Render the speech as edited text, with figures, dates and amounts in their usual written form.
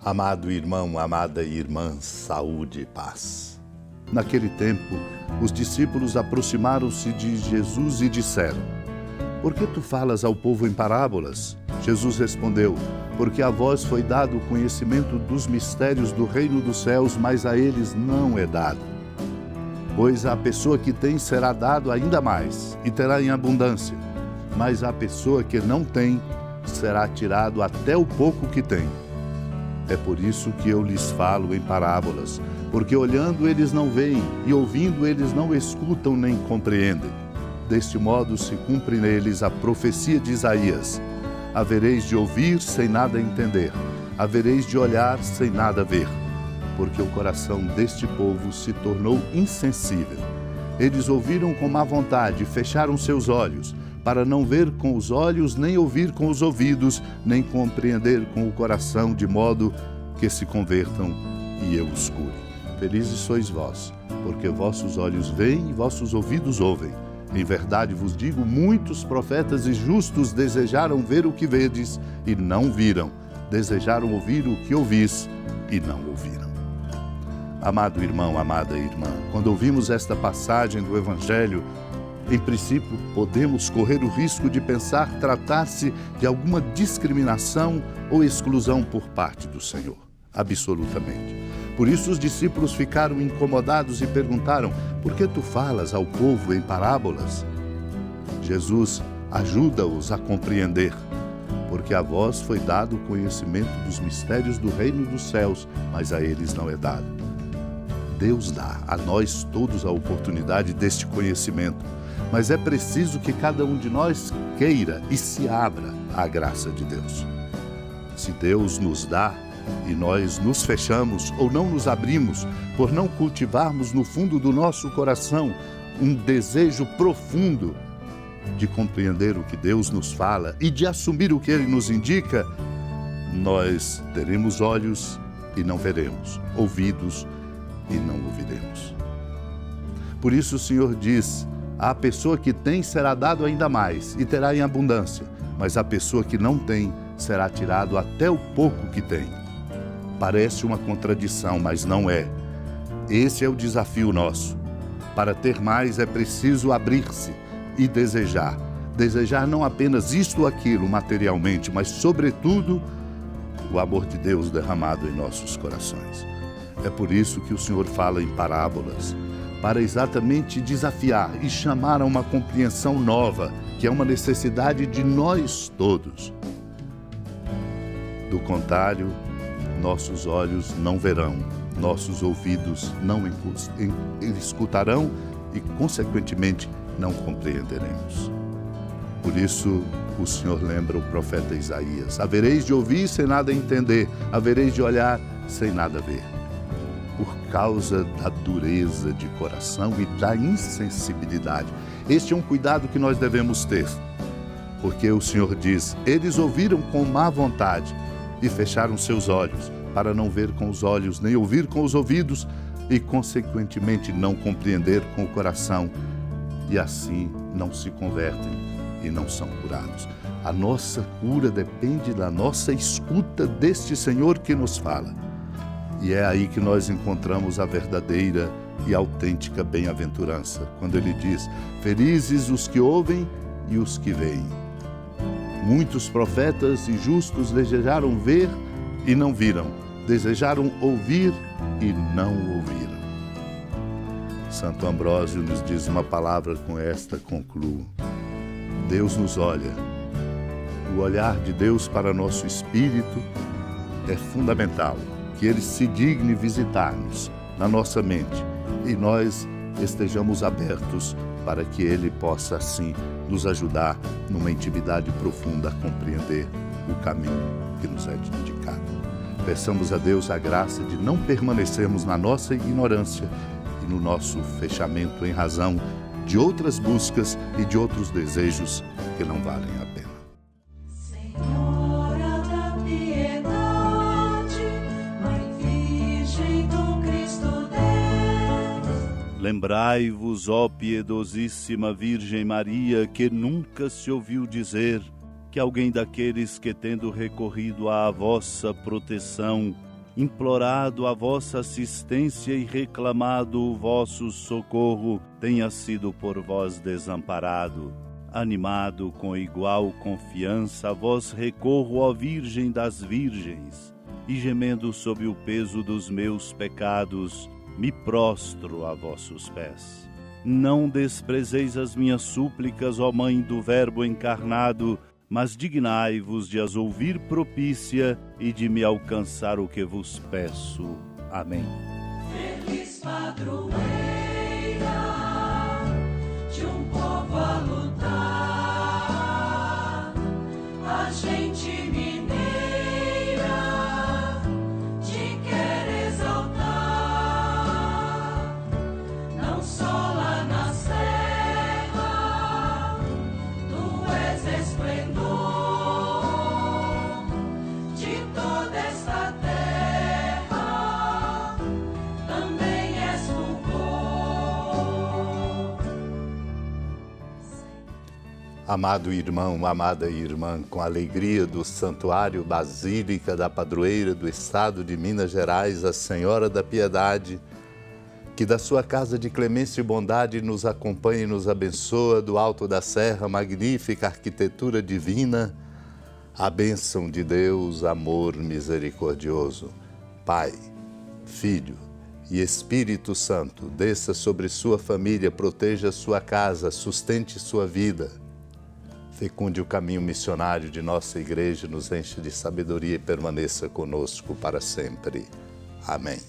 Amado irmão, amada irmã, saúde e paz. Naquele tempo, os discípulos aproximaram-se de Jesus e disseram: Por que tu falas ao povo em parábolas? Jesus respondeu: Porque a vós foi dado o conhecimento dos mistérios do reino dos céus, mas a eles não é dado. Pois a pessoa que tem será dado ainda mais, e terá em abundância. Mas a pessoa que não tem, será tirado até o pouco que tem. É por isso que eu lhes falo em parábolas, porque olhando eles não veem, e ouvindo eles não escutam nem compreendem. Deste modo se cumpre neles a profecia de Isaías: havereis de ouvir sem nada entender, havereis de olhar sem nada ver, porque o coração deste povo se tornou insensível. Eles ouviram com má vontade e fecharam seus olhos, para não ver com os olhos, nem ouvir com os ouvidos, nem compreender com o coração, de modo que se convertam e eu os cure. Felizes sois vós, porque vossos olhos veem e vossos ouvidos ouvem. Em verdade vos digo, muitos profetas e justos desejaram ver o que vedes e não viram, desejaram ouvir o que ouvis e não ouviram. Amado irmão, amada irmã, quando ouvimos esta passagem do Evangelho, em princípio, podemos correr o risco de pensar tratar-se de alguma discriminação ou exclusão por parte do Senhor. Absolutamente. Por isso os discípulos ficaram incomodados e perguntaram: Por que tu falas ao povo em parábolas? Jesus ajuda-os a compreender. Porque a vós foi dado o conhecimento dos mistérios do reino dos céus, mas a eles não é dado. Deus dá a nós todos a oportunidade deste conhecimento, mas é preciso que cada um de nós queira e se abra à graça de Deus. Se Deus nos dá e nós nos fechamos ou não nos abrimos, por não cultivarmos no fundo do nosso coração um desejo profundo de compreender o que Deus nos fala e de assumir o que Ele nos indica, nós teremos olhos e não veremos, ouvidos e não ouviremos. Por isso o Senhor diz: a pessoa que tem será dado ainda mais e terá em abundância, mas a pessoa que não tem será tirado até o pouco que tem. Parece uma contradição, mas não é. Esse é o desafio nosso. Para ter mais é preciso abrir-se e desejar. Desejar não apenas isto ou aquilo materialmente, mas sobretudo o amor de Deus derramado em nossos corações. É por isso que o Senhor fala em parábolas, para exatamente desafiar e chamar a uma compreensão nova, que é uma necessidade de nós todos. Do contrário, nossos olhos não verão, nossos ouvidos não escutarão e, consequentemente, não compreenderemos. Por isso, o Senhor lembra o profeta Isaías: havereis de ouvir sem nada entender, havereis de olhar sem nada ver. Por causa da dureza de coração e da insensibilidade. Este é um cuidado que nós devemos ter, porque o Senhor diz: eles ouviram com má vontade e fecharam seus olhos, para não ver com os olhos, nem ouvir com os ouvidos, e consequentemente não compreender com o coração, e assim não se convertem e não são curados. A nossa cura depende da nossa escuta deste Senhor que nos fala. E é aí que nós encontramos a verdadeira e autêntica bem-aventurança, quando ele diz: felizes os que ouvem e os que veem. Muitos profetas e justos desejaram ver e não viram, desejaram ouvir e não ouviram. Santo Ambrósio nos diz uma palavra, com esta concluo: Deus nos olha. O olhar de Deus para nosso espírito é fundamental, que Ele se digne visitar-nos na nossa mente e nós estejamos abertos para que Ele possa, assim, nos ajudar numa intimidade profunda a compreender o caminho que nos é indicado. Peçamos a Deus a graça de não permanecermos na nossa ignorância e no nosso fechamento em razão de outras buscas e de outros desejos que não valem a pena. Lembrai-vos, ó piedosíssima Virgem Maria, que nunca se ouviu dizer que alguém daqueles que, tendo recorrido à vossa proteção, implorado a vossa assistência e reclamado o vosso socorro, tenha sido por vós desamparado. Animado com igual confiança, a vós recorro, ó Virgem das Virgens, e gemendo sob o peso dos meus pecados, me prostro a vossos pés. Não desprezeis as minhas súplicas, ó Mãe do Verbo encarnado, mas dignai-vos de as ouvir propícia e de me alcançar o que vos peço. Amém. Feliz padroeira de um povo a lutar, a gente mineira te quer exaltar, não só lá na serra, tu és esplendor de toda esta terra, também és fulgor. Amado irmão, amada irmã, com a alegria do Santuário Basílica da Padroeira do Estado de Minas Gerais, a Senhora da Piedade, que da sua casa de clemência e bondade nos acompanhe e nos abençoa do alto da serra, magnífica arquitetura divina, a bênção de Deus, amor misericordioso, Pai, Filho e Espírito Santo, desça sobre sua família, proteja sua casa, sustente sua vida, fecunde o caminho missionário de nossa igreja, nos enche de sabedoria e permaneça conosco para sempre. Amém.